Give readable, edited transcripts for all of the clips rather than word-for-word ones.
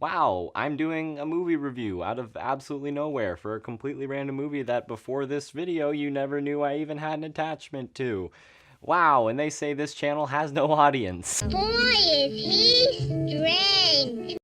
Wow, I'm doing a movie review out of absolutely nowhere for a completely random movie that before this video you never knew I even had an attachment to. Wow, and they say this channel has no audience. Boy, is he strange.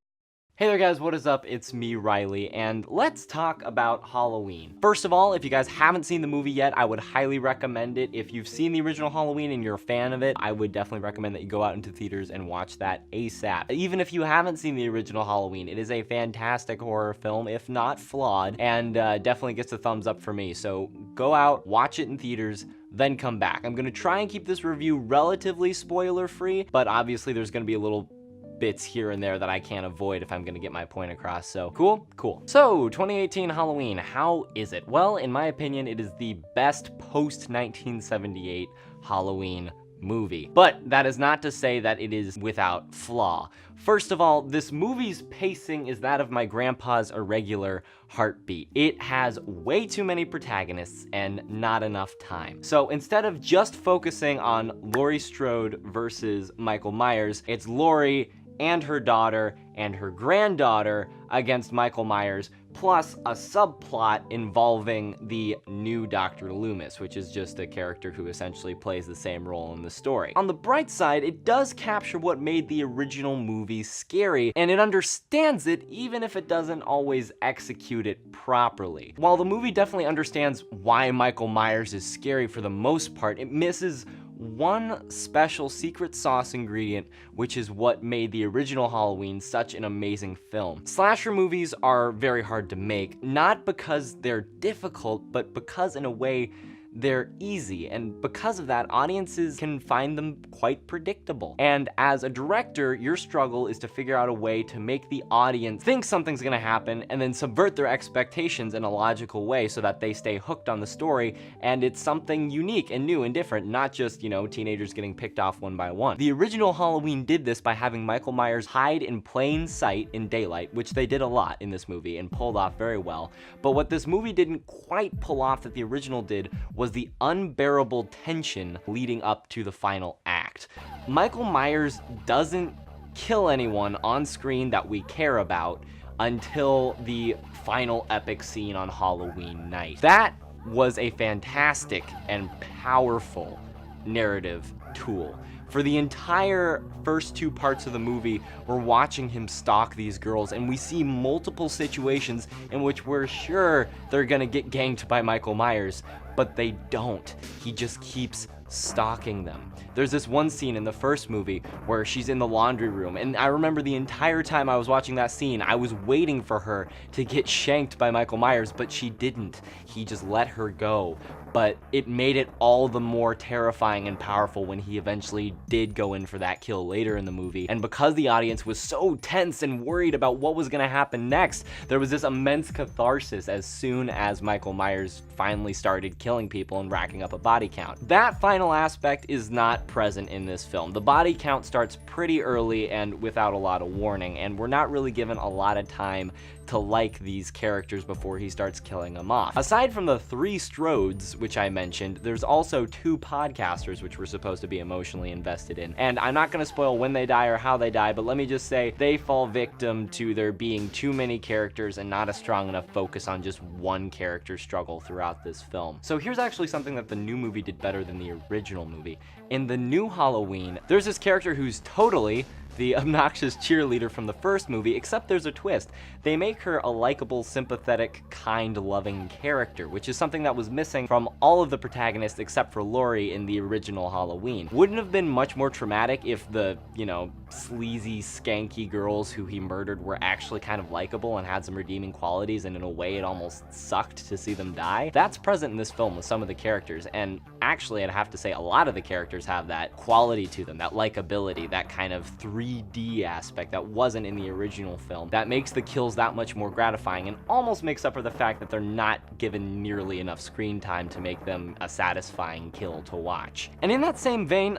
Hey there guys, what is up? It's me, Riley, and let's talk about Halloween. First of all, if you guys haven't seen the movie yet, I would highly recommend it. If you've seen the original Halloween and you're a fan of it, I would definitely recommend that you go out into theaters and watch that ASAP. Even if you haven't seen the original Halloween, it is a fantastic horror film, if not flawed, and definitely gets a thumbs up for me. So go out, watch it in theaters, then come back. I'm gonna try and keep this review relatively spoiler-free, but obviously there's gonna be a little bits here and there that I can't avoid if I'm gonna get my point across. So cool. So 2018 Halloween, how is it? Well, in my opinion, it is the best post 1978 Halloween movie. But that is not to say that it is without flaw. First of all, this movie's pacing is that of my grandpa's irregular heartbeat. It has way too many protagonists and not enough time. So instead of just focusing on Laurie Strode versus Michael Myers, it's Laurie and her daughter and her granddaughter against Michael Myers, plus a subplot involving the new Dr. Loomis, which is just a character who essentially plays the same role in the story. On the bright side, it does capture what made the original movie scary, and it understands it even if it doesn't always execute it properly. While the movie definitely understands why Michael Myers is scary for the most part, it misses one special secret sauce ingredient, which is what made the original Halloween such an amazing film. Slasher movies are very hard to make, not because they're difficult, but because in a way they're easy, and because of that, audiences can find them quite predictable. And as a director, your struggle is to figure out a way to make the audience think something's gonna happen and then subvert their expectations in a logical way so that they stay hooked on the story, and it's something unique and new and different, not just, you know, teenagers getting picked off one by one. The original Halloween did this by having Michael Myers hide in plain sight in daylight, which they did a lot in this movie and pulled off very well. But what this movie didn't quite pull off that the original did was the unbearable tension leading up to the final act. Michael Myers doesn't kill anyone on screen that we care about until the final epic scene on Halloween night. That was a fantastic and powerful narrative tool. For the entire first two parts of the movie, we're watching him stalk these girls, and we see multiple situations in which we're sure they're gonna get ganked by Michael Myers, but they don't. He just keeps stalking them. There's this one scene in the first movie where she's in the laundry room, and I remember the entire time I was watching that scene, I was waiting for her to get shanked by Michael Myers, but she didn't. He just let her go. But it made it all the more terrifying and powerful when he eventually did go in for that kill later in the movie. And because the audience was so tense and worried about what was gonna happen next, there was this immense catharsis as soon as Michael Myers finally started killing people and racking up a body count. That final aspect is not present in this film. The body count starts pretty early and without a lot of warning, and we're not really given a lot of time to like these characters before he starts killing them off. Aside from the 3 Strodes, which I mentioned, there's also 2 podcasters which we're supposed to be emotionally invested in. And I'm not gonna spoil when they die or how they die, but let me just say they fall victim to there being too many characters and not a strong enough focus on just one character's struggle throughout this film. So here's actually something that the new movie did better than the original movie. In the new Halloween, there's this character who's totally the obnoxious cheerleader from the first movie, except there's a twist. They make her a likable, sympathetic, kind, loving character, which is something that was missing from all of the protagonists except for Laurie in the original Halloween. Wouldn't have been much more traumatic if the, you know, sleazy, skanky girls who he murdered were actually kind of likable and had some redeeming qualities, and in a way it almost sucked to see them die? That's present in this film with some of the characters, and actually I'd have to say a lot of the characters have that quality to them, that likability, that kind of 3D aspect that wasn't in the original film, that makes the kills that much more gratifying and almost makes up for the fact that they're not given nearly enough screen time to make them a satisfying kill to watch. And in that same vein,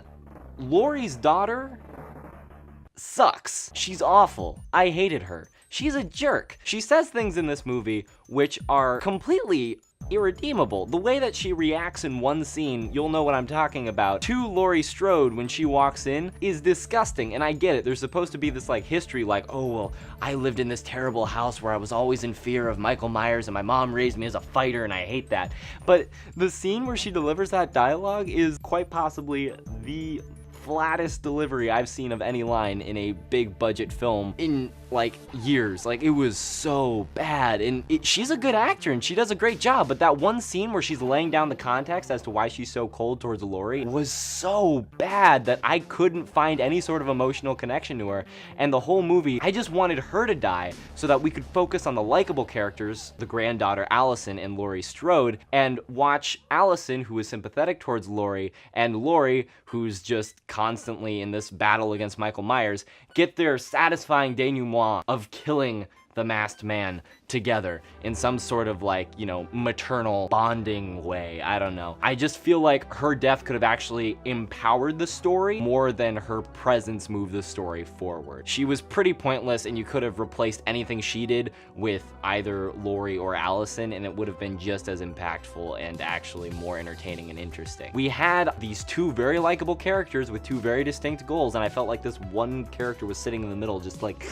Laurie's daughter sucks. She's awful. I hated her. She's a jerk. She says things in this movie which are completely irredeemable. The way that she reacts in one scene, you'll know what I'm talking about, to Laurie Strode when she walks in is disgusting, and I get it. There's supposed to be this like history like, oh well, I lived in this terrible house where I was always in fear of Michael Myers and my mom raised me as a fighter and I hate that. But the scene where she delivers that dialogue is quite possibly the flattest delivery I've seen of any line in a big budget film in like years. Like, it was so bad, and she's a good actor and she does a great job, but that one scene where she's laying down the context as to why she's so cold towards Laurie was so bad that I couldn't find any sort of emotional connection to her, and the whole movie I just wanted her to die so that we could focus on the likable characters, the granddaughter Allison and Laurie Strode, and watch Allison, who is sympathetic towards Laurie, and Laurie, who's just constantly in this battle against Michael Myers, get their satisfying denouement of killing the masked man together in some sort of like, you know, maternal bonding way. I don't know. I just feel like her death could have actually empowered the story more than her presence moved the story forward. She was pretty pointless, and you could have replaced anything she did with either Laurie or Allison, and it would have been just as impactful and actually more entertaining and interesting. We had these two very likable characters with two very distinct goals, and I felt like this one character was sitting in the middle just like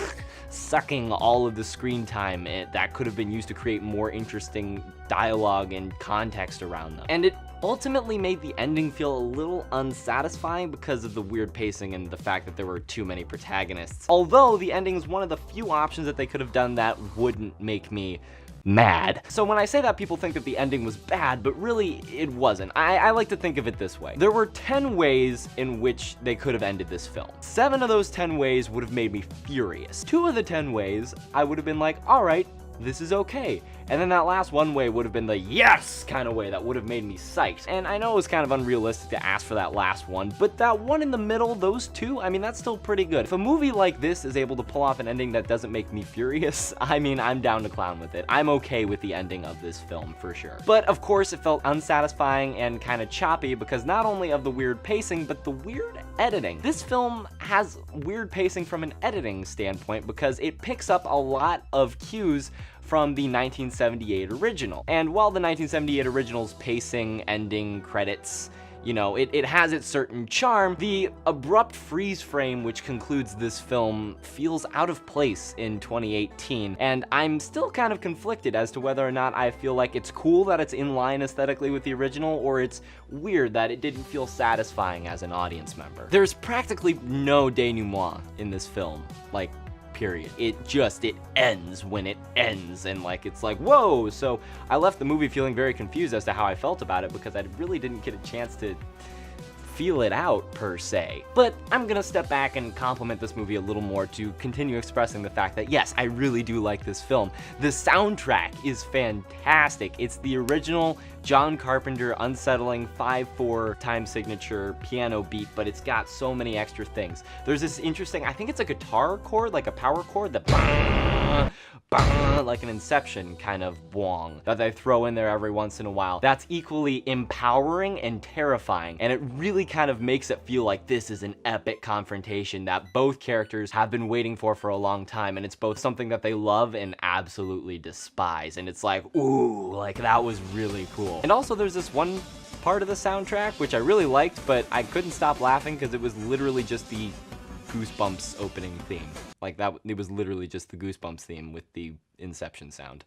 sucking all of the screen time that could have been used to create more interesting dialogue and context around them. And it ultimately made the ending feel a little unsatisfying because of the weird pacing and the fact that there were too many protagonists. Although the ending is one of the few options that they could have done that wouldn't make me mad. So when I say that, people think that the ending was bad, but really it wasn't. I like to think of it this way. There were 10 ways in which they could have ended this film. 7 of those 10 ways would have made me furious. 2 of the 10 ways, I would have been like, all right, this is okay. And then that last one way would have been the yes kind of way that would have made me psyched. And I know it was kind of unrealistic to ask for that last one, but that one in the middle, those two, I mean, that's still pretty good. If a movie like this is able to pull off an ending that doesn't make me furious, I mean, I'm down to clown with it. I'm okay with the ending of this film for sure. But of course, it felt unsatisfying and kind of choppy because not only of the weird pacing, but the weird editing. This film has weird pacing from an editing standpoint because it picks up a lot of cues from the 1978 original. And while the 1978 original's pacing, ending, credits, you know, it has its certain charm, the abrupt freeze frame which concludes this film feels out of place in 2018, and I'm still kind of conflicted as to whether or not I feel like it's cool that it's in line aesthetically with the original, or it's weird that it didn't feel satisfying as an audience member. There's practically no denouement in this film, like, period. It ends when it ends, and like, it's like, whoa. So I left the movie feeling very confused as to how I felt about it because I really didn't get a chance to feel it out per se. But I'm gonna step back and compliment this movie a little more to continue expressing the fact that yes, I really do like this film. The soundtrack is fantastic. It's the original John Carpenter unsettling 5/4 time signature piano beat, but it's got so many extra things. There's this interesting, I think it's a guitar chord, like a power chord, that like an Inception kind of bwong that they throw in there every once in a while. That's equally empowering and terrifying, and it really kind of makes it feel like this is an epic confrontation that both characters have been waiting for a long time, and it's both something that they love and absolutely despise, and it's like, ooh, like that was really cool. And also there's this one part of the soundtrack which I really liked, but I couldn't stop laughing because it was literally just the Goosebumps opening theme. Like that, it was literally just the Goosebumps theme with the Inception sound.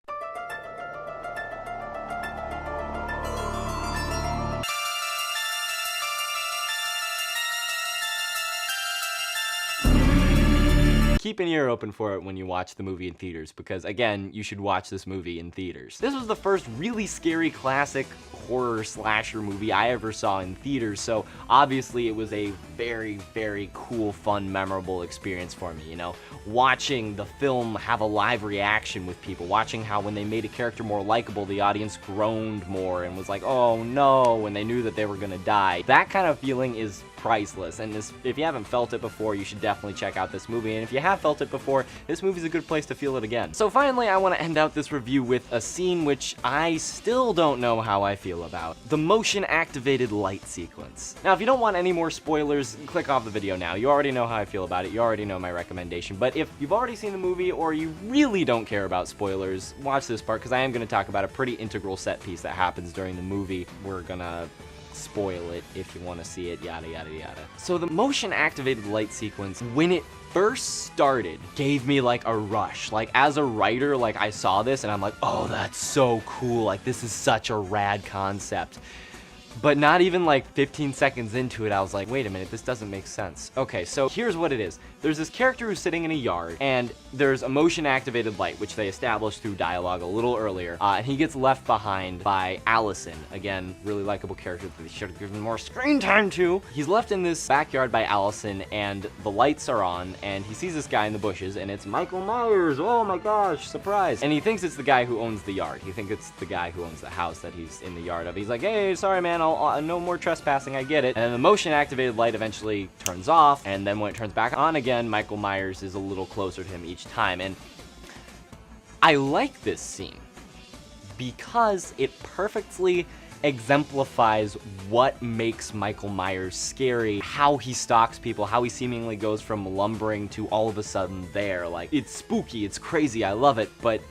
Keep an ear open for it when you watch the movie in theaters, because again, you should watch this movie in theaters. This was the first really scary classic horror slasher movie I ever saw in theaters, so obviously it was a very, very cool, fun, memorable experience for me, you know? Watching the film have a live reaction with people, watching how when they made a character more likable, the audience groaned more and was like, oh no, when they knew that they were gonna die. That kind of feeling is priceless, and if you haven't felt it before, you should definitely check out this movie, and if you have felt it before, this movie's a good place to feel it again. So finally, I want to end out this review with a scene which I still don't know how I feel about. The motion-activated light sequence. Now, if you don't want any more spoilers, click off the video now. You already know how I feel about it, you already know my recommendation, but if you've already seen the movie, or you really don't care about spoilers, watch this part, because I am going to talk about a pretty integral set piece that happens during the movie. We're gonna spoil it if you want to see it, yada yada yada. So the motion activated light sequence, when it first started, gave me like a rush. Like, as a writer, like, I saw this and I'm like, oh, that's so cool, like, this is such a rad concept. But not even like 15 seconds into it, I was like, wait a minute, this doesn't make sense. Okay, so here's what it is. There's this character who's sitting in a yard, and there's a motion-activated light, which they established through dialogue a little earlier, and he gets left behind by Allison. Again, really likable character that they should have given more screen time to. He's left in this backyard by Allison, and the lights are on, and he sees this guy in the bushes, and it's Michael Myers. Oh my gosh, surprise. And he thinks it's the guy who owns the yard. He thinks it's the guy who owns the house that he's in the yard of. He's like, hey, sorry man, no more trespassing, I get it. And then the motion-activated light eventually turns off, and then when it turns back on again, Michael Myers is a little closer to him each time. And I like this scene because it perfectly exemplifies what makes Michael Myers scary, how he stalks people, how he seemingly goes from lumbering to all of a sudden there. Like, it's spooky, it's crazy, I love it, but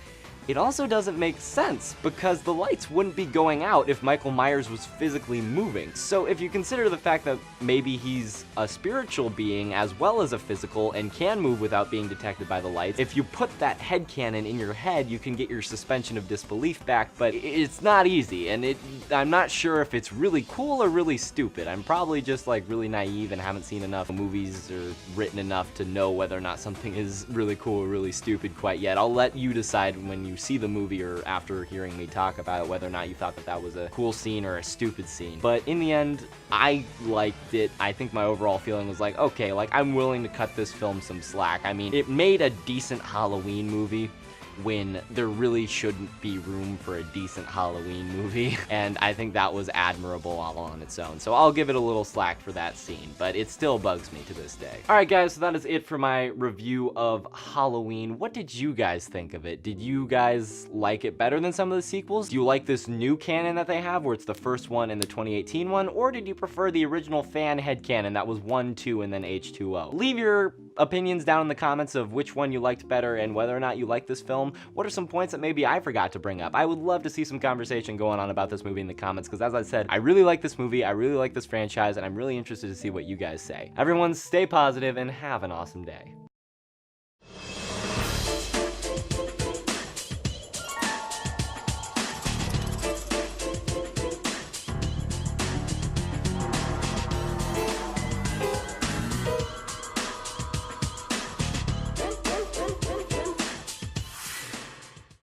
it also doesn't make sense, because the lights wouldn't be going out if Michael Myers was physically moving. So if you consider the fact that maybe he's a spiritual being as well as a physical and can move without being detected by the lights, if you put that headcanon in your head, you can get your suspension of disbelief back, but it's not easy, and I'm not sure if it's really cool or really stupid. I'm probably just like really naive and haven't seen enough movies or written enough to know whether or not something is really cool or really stupid quite yet. I'll let you decide when you see the movie or after hearing me talk about it whether or not you thought that that was a cool scene or a stupid scene. But in the end, I liked it. I think my overall feeling was like, okay, like, I'm willing to cut this film some slack. I mean, it made a decent Halloween movie when there really shouldn't be room for a decent Halloween movie, and I think that was admirable all on its own. So I'll give it a little slack for that scene, but it still bugs me to this day. Alright guys, so that is it for my review of Halloween. What did you guys think of it? Did you guys like it better than some of the sequels? Do you like this new canon that they have, where it's the first one and the 2018 one, or did you prefer the original fan headcanon that was 1, 2, and then H2O? Leave your opinions down in the comments of which one you liked better and whether or not you like this film. What are some points that maybe I forgot to bring up? I would love to see some conversation going on about this movie in the comments, because as I said, I really like this movie, I really like this franchise, and I'm really interested to see what you guys say. Everyone stay positive and have an awesome day.